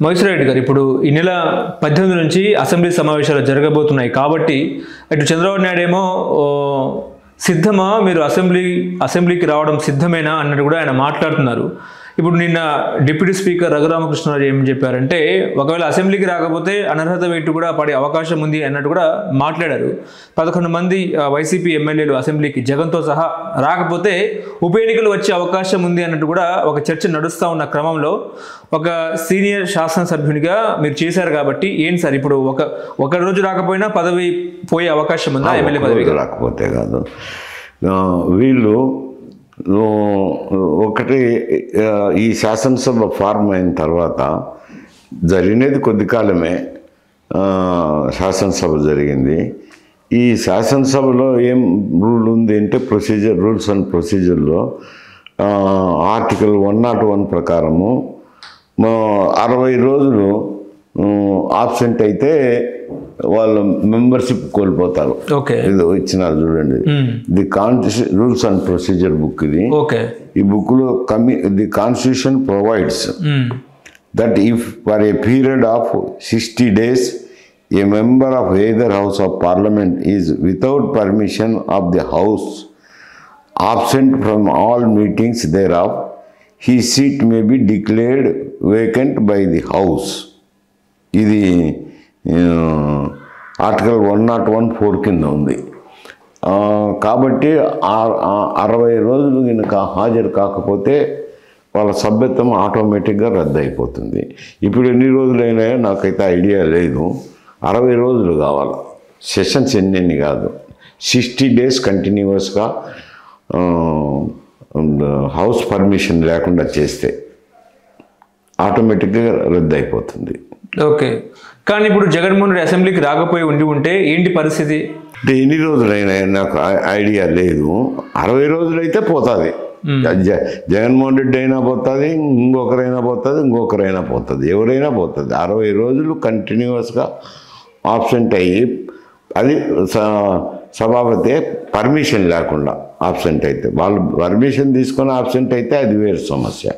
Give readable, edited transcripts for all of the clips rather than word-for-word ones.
మహేశ్వర రెడ్డి గారు, ఇప్పుడు ఈ నెల 18 నుంచి అసెంబ్లీ సమావేశాలు జరగబోతున్నాయి కాబట్టి ఇటు చంద్రబాబు నాయుడు ఏమో సిద్ధమా, మీరు అసెంబ్లీకి రావడం సిద్ధమేనా అన్నట్టు కూడా ఆయన మాట్లాడుతున్నారు. ఇప్పుడు నిన్న డిప్యూటీ స్పీకర్ రఘురామకృష్ణరాజు ఏం చెప్పారంటే, ఒకవేళ అసెంబ్లీకి రాకపోతే అనర్హత వేటు కూడా పడే అవకాశం ఉంది అన్నట్టు కూడా మాట్లాడారు. 11 మంది వైసీపీ ఎమ్మెల్యేలు అసెంబ్లీకి జగన్తో సహా రాకపోతే ఉప ఎన్నికలు వచ్చే అవకాశం ఉంది అన్నట్టు కూడా ఒక చర్చ నడుస్తూ ఉన్న క్రమంలో ఒక సీనియర్ శాసనసభ్యునిగా మీరు చేశారు కాబట్టి ఏంటి సార్, ఇప్పుడు ఒక రోజు రాకపోయినా పదవి పోయే అవకాశం ఉందా? ఎమ్మెల్యే పదవి రాకపోతే కాదు, వీళ్ళు ఒకటి ఈ శాసనసభ ఫార్మ్ అయిన తర్వాత జరిగినది కొద్ది కాలమే శాసనసభ జరిగింది. ఈ శాసనసభలో ఏం రూల్ ఉంది అంటే రూల్స్ అండ్ ప్రొసీజర్లో ఆర్టికల్ 101 ప్రకారము 60 రోజులు ఆబ్సెంట్ అయితే వాళ్ళ మెంబర్షిప్ కోల్పోతారు. ఇది ఇచ్చినారు చూడండి, the rules and procedure book ఇది. ఈ బుక్ లో the constitution provides that if for a period of 60 days a member of either house of parliament is without permission of the house absent from all meetings thereof, his seat may be declared vacant by the house. ఇది article 101(4) కింద ఉంది. కాబట్టి 60 రోజులు కనుక హాజరు కాకపోతే వాళ్ళ సభ్యత్వం ఆటోమేటిక్గా రద్దు అయిపోతుంది. ఇప్పుడు ఎన్ని రోజులైనా నాకైతే ఐడియా లేదు. 60 రోజులు కావాలి, సెషన్స్ ఎన్ని కాదు. 60 days కంటిన్యూస్గా హౌస్ పర్మిషన్ లేకుండా చేస్తే ఆటోమేటిక్గా రద్దు అయిపోతుంది. ఓకే, కానీ ఇప్పుడు జగన్మోహన్ రెడ్డి అసెంబ్లీకి రాకపోయి ఉంటే ఏంటి పరిస్థితి? అంటే ఎన్ని రోజులైనా నాకు ఐడియా లేదు. 60 రోజులైతే పోతుంది. జగన్మోహన్ రెడ్డి అయినా పోతుంది, ఇంకొకరైనా పోతుంది, ఎవరైనా పోతుంది. 60 రోజులు కంటిన్యూస్గా ఆబ్సెంట్ అయ్యి, అది సభాపతి పర్మిషన్ లేకుండా ఆబ్సెంట్ అయితే, వాళ్ళు పర్మిషన్ తీసుకొని ఆబ్సెంట్ అయితే అది వేరే సమస్య.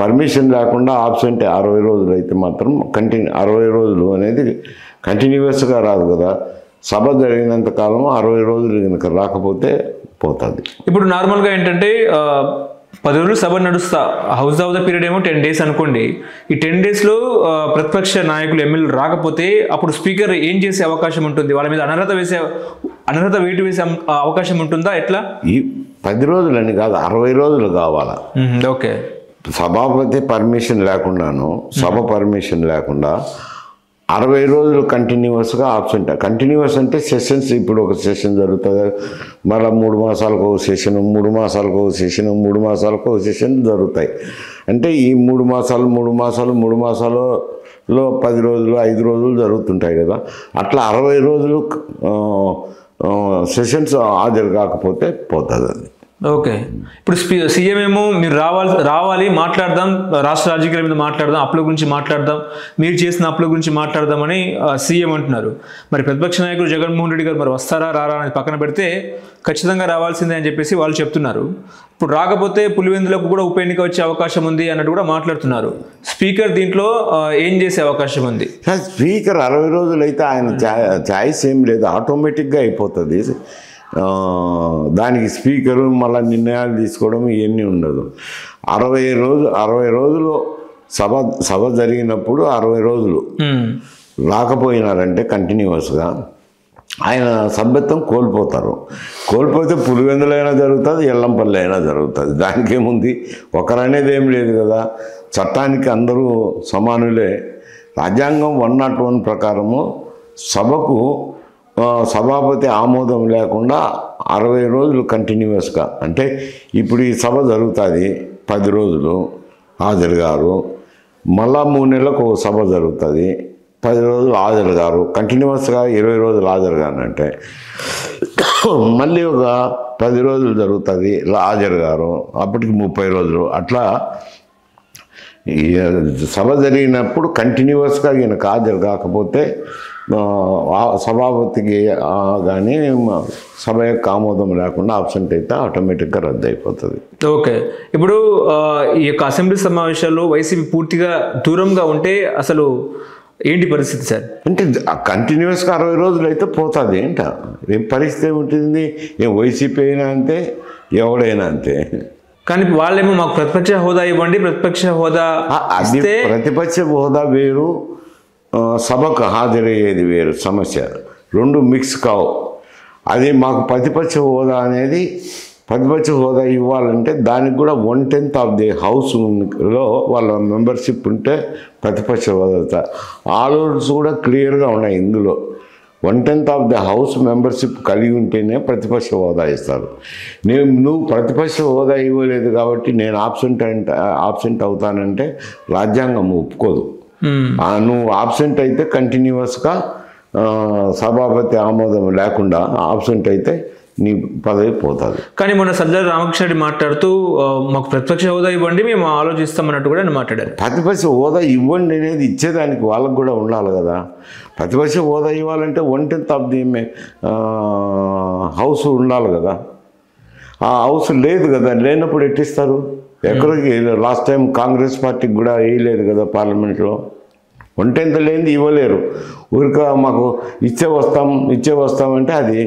పర్మిషన్ లేకుండా ఆబ్సెంట్ 60 రోజులు అయితే మాత్రం 60 రోజులు అనేది కంటిన్యూస్గా రాదు కదా. సభ జరిగినంత కాలం 60 రోజులు కనుక రాకపోతే పోతుంది. ఇప్పుడు నార్మల్గా ఏంటంటే 10 రోజులు సభ నడుస్తా, హౌస్ ఆఫ్ ద పీరియడ్ ఏమో 10 days అనుకోండి. ఈ 10 daysలో ప్రతిపక్ష నాయకులు ఎమ్మెల్యేలు రాకపోతే అప్పుడు స్పీకర్ ఏం చేసే అవకాశం ఉంటుంది? వాళ్ళ మీద అనర్హత వేటు వేసే అవకాశం ఉంటుందా? ఎట్లా? ఈ 10 రోజులని కాదు, 60 రోజులు కావాలా. ఓకే, సభాపతి పర్మిషన్ లేకుండాను, సభ పర్మిషన్ లేకుండా 60 రోజులు కంటిన్యూస్గా ఆబ్సెంట్. కంటిన్యూస్ అంటే సెషన్స్, ఇప్పుడు ఒక సెషన్ జరుగుతుంది, మళ్ళీ 3 మాసాలకు ఒక సెషన్, 3 మాసాలకు ఒక సెషన్, 3 మాసాలకు ఒక సెషన్ జరుగుతాయి. అంటే ఈ 3 మాసాలలో 10 రోజులు 5 రోజులు జరుగుతుంటాయి కదా. అట్లా 60 రోజులు సెషన్స్ హాజరు కాకపోతే పోతుంది అది. ఓకే, ఇప్పుడు సీఎం ఏమో మీరు రావాలి మాట్లాడదాం, రాష్ట్ర రాజకీయాల మీద మాట్లాడదాం, అప్పుల గురించి మాట్లాడదాం, మీరు చేసిన అప్పుల గురించి మాట్లాడదామని సీఎం అంటున్నారు. మరి ప్రతిపక్ష నాయకుడు జగన్మోహన్ రెడ్డి గారు మరి వస్తారా రారా అనేది పక్కన పెడితే ఖచ్చితంగా రావాల్సిందే అని చెప్పేసి వాళ్ళు చెప్తున్నారు. ఇప్పుడు రాకపోతే పులివెందులకు కూడా ఉప ఎన్నిక వచ్చే అవకాశం ఉంది అన్నట్టు కూడా మాట్లాడుతున్నారు. స్పీకర్ దీంట్లో ఏం చేసే అవకాశం ఉంది? స్పీకర్ 60 రోజులు అయితే ఆయన ఛాయిస్ ఏం లేదు, ఆటోమేటిక్గా అయిపోతుంది. దానికి స్పీకరు మళ్ళీ నిర్ణయాలు తీసుకోవడం ఇవన్నీ ఉండదు. 60 రోజులు సభ జరిగినప్పుడు 60 రోజులు రాకపోయినారంటే కంటిన్యూస్గా ఆయన సభ్యత్వం కోల్పోతారు. కోల్పోతే పులివెందులైనా జరుగుతుంది, ఎల్లంపల్లి అయినా జరుగుతుంది. దానికేముంది, ఒకరనేది ఏం లేదు కదా. చట్టానికి అందరూ సమానులే. రాజ్యాంగం 101 ప్రకారము సభకు సభాపతి ఆమోదం లేకుండా 60 రోజులు కంటిన్యూస్గా, అంటే ఇప్పుడు ఈ సభ జరుగుతుంది 10 రోజులు హాజరు గారు, మళ్ళా 3 నెలలకు ఒక సభ జరుగుతుంది 10 రోజులు హాజరు గారు, కంటిన్యూస్గా 20 రోజులు హాజరు గారంటే మళ్ళీ ఒక 10 రోజులు జరుగుతుంది హాజరు గారు, అప్పటికి 30 రోజులు. అట్లా సభ జరిగినప్పుడు కంటిన్యూస్గా ఈయనకు హాజరు కాకపోతే సభాపతికి కానీ సభ యొక్క ఆమోదం లేకుండా ఆబ్సెంట్ అయితే ఆటోమేటిక్గా రద్దు అయిపోతుంది. ఓకే, ఇప్పుడు ఈ యొక్క అసెంబ్లీ సమావేశాల్లో వైసీపీ పూర్తిగా దూరంగా ఉంటే అసలు ఏంటి పరిస్థితి సార్? అంటే కంటిన్యూస్గా 60 రోజులు అయితే పోతుంది. ఏం పరిస్థితి ఏముంటుంది? ఏం వైసీపీ అయినా అంతే, ఎవడైనా అంతే. కానీ వాళ్ళేమో మాకు ప్రతిపక్ష హోదా ఇవ్వండి, ప్రతిపక్ష హోదా అది ప్రతిపక్ష హోదా వేరు, సభకు హాజరయ్యేది వేరు. సమస్య రెండు మిక్స్ కావు. అది మాకు ప్రతిపక్ష హోదా అనేది, ప్రతిపక్ష హోదా ఇవ్వాలంటే దానికి కూడా 1/10 ఆఫ్ ది హౌస్లో వాళ్ళ మెంబర్షిప్ ఉంటే ప్రతిపక్ష హోదా. ఆల్ రూల్స్ కూడా క్లియర్గా ఉన్నాయి ఇందులో. 1/10 ఆఫ్ ది హౌస్ మెంబర్షిప్ కలిగి ఉంటేనే ప్రతిపక్ష హోదా ఇస్తారు. నువ్వు ప్రతిపక్ష హోదా ఇవ్వలేదు కాబట్టి నేను ఆబ్సెంట్ అవుతానంటే రాజ్యాంగం ఒప్పుకోదు. నువ్వు ఆబ్సెంట్ అయితే కంటిన్యూస్గా సభాపతి ఆమోదం లేకుండా ఆబ్సెంట్ అయితే నీ పదవి పోతుంది. కానీ మొన్న సజ్జల రామకృష్ణ మాట్లాడుతూ మాకు ప్రతిపక్ష హోదా ఇవ్వండి, మేము ఆలోచిస్తామన్నట్టు కూడా ఆయన మాట్లాడారు. ప్రతిపక్ష హోదా ఇవ్వండి అనేది ఇచ్చేదానికి వాళ్ళకు కూడా ఉండాలి కదా. ప్రతిపక్ష హోదా ఇవ్వాలంటే 1/10 ఆఫ్ ది హౌస్ ఉండాలి కదా. ఆ హౌస్ లేదు కదా, లేనప్పుడు ఎట్టిస్తారు? ఎక్కడికి లాస్ట్ టైం కాంగ్రెస్ పార్టీకి కూడా వేయలేదు కదా పార్లమెంట్లో. 1/10 లేనిది ఇవ్వలేరు. ఊరిక మాకు ఇచ్చే వస్తామంటే అది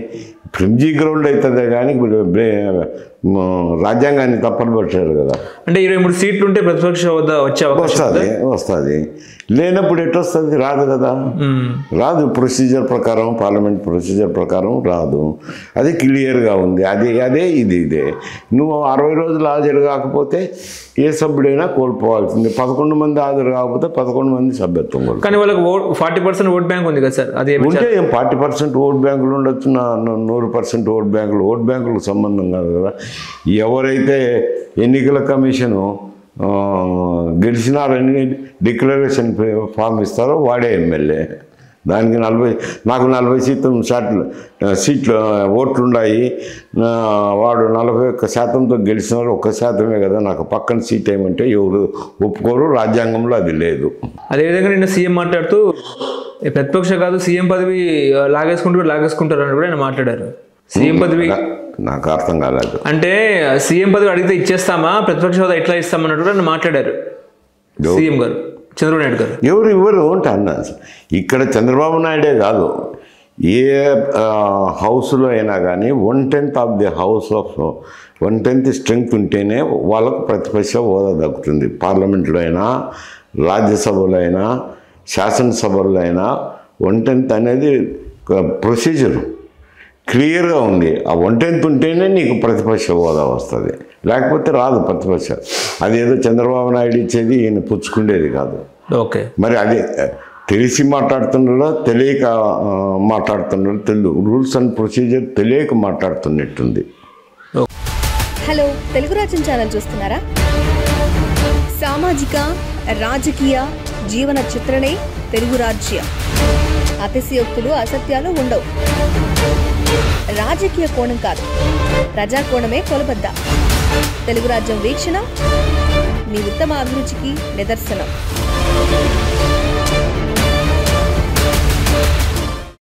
ప్రిమ్జీ గ్రౌండ్ అవుతుంది కానీ రాజ్యాంగాన్ని తప్పని పట్టారు కదా. అంటే 23 సీట్లు ఉంటే ప్రతిపక్ష హోదా వచ్చే అవకాశం వస్తుంది. లేనప్పుడు ఎట్టొస్తుంది? రాదు కదా. రాదు. ప్రొసీజర్ ప్రకారం, పార్లమెంట్ ప్రొసీజర్ ప్రకారం రాదు. అది క్లియర్గా ఉంది. అదే ఇదే. నువ్వు 60 రోజులు హాజరు కాకపోతే ఏ సభ్యుడైనా కోల్పోవాల్సింది. 11 మంది హాజరు కాకపోతే 11 మంది సభ్యత్వం కోల్పోవాలి. కానీ వాళ్ళకి 40% ఓట్ బ్యాంక్ ఉంది కదా సార్. అది ఉంటే 40% ఓట్ బ్యాంకులు ఉండొచ్చు, 100% ఓట్ బ్యాంకులకు సంబంధం కాదు కదా. ఎవరైతే ఎన్నికల కమిషను గెలిచినారని డిక్లరేషన్ ఫామ్ ఇస్తారో వాడే ఎమ్మెల్యే. దానికి నాకు 40 సీట్లు ఓట్లు ఉన్నాయి, వాడు 41%తో గెలిచినారు, 1% కదా నాకు పక్కన సీట్ ఏమంటే ఎవరు ఒప్పుకోరు. రాజ్యాంగంలో అది లేదు. అదేవిధంగా నిన్న సీఎం మాట్లాడుతూ ప్రతిపక్ష కాదు సీఎం పదవి లాగేసుకుంటారు అని కూడా ఆయన మాట్లాడారు. సీఎం పదవి నాకు అర్థం కాలేదు. అంటే సీఎం పదవి అడిగితే ఇచ్చేస్తామా, ప్రతిపక్ష హోదా ఎట్లా ఇస్తామన్నట్టు కూడా మాట్లాడారు సీఎం గారు, చంద్రబాబు నాయుడు గారు. ఎవరు ఇవ్వరు అంటే అన్నా. ఇక్కడ చంద్రబాబు నాయుడే కాదు, ఏ హౌస్లో అయినా కానీ 1/10 of the house of 1/10 strength ఉంటేనే వాళ్ళకు ప్రతిపక్ష హోదా దక్కుతుంది. పార్లమెంట్లో అయినా, రాజ్యసభలో అయినా, శాసనసభలో అయినా 1/10 అనేది ప్రొసీజర్ క్లియర్గా ఉంది. ఆ 1/10 ఉంటేనే నీకు ప్రతిపక్ష హోదా వస్తుంది, లేకపోతే రాదు ప్రతిపక్ష. అదేదో చంద్రబాబు నాయుడు ఇచ్చేది ఈయన పుచ్చుకుండేది కాదు. ఓకే, మరి అది తెలిసి మాట్లాడుతున్నారో తెలియక మాట్లాడుతున్నారో రూల్స్ అండ్ ప్రొసీజర్ తెలియక మాట్లాడుతున్నట్టుంది. హలో, తెలుగు రాజ్యం ఛానల్ చూస్తున్నారా? సామాజిక, రాజకీయ, జీవన చిత్రణే తెలుగు రాజ్యం. అతిశయోక్తులు, అసత్యాలు ఉండవు. రాజకీయ కోణం కాదు, ప్రజా కోణమే కొలబద్ద. తెలుగు రాజ్యం వీక్షణ మీ ఉత్తమ అభిరుచికి నిదర్శనం.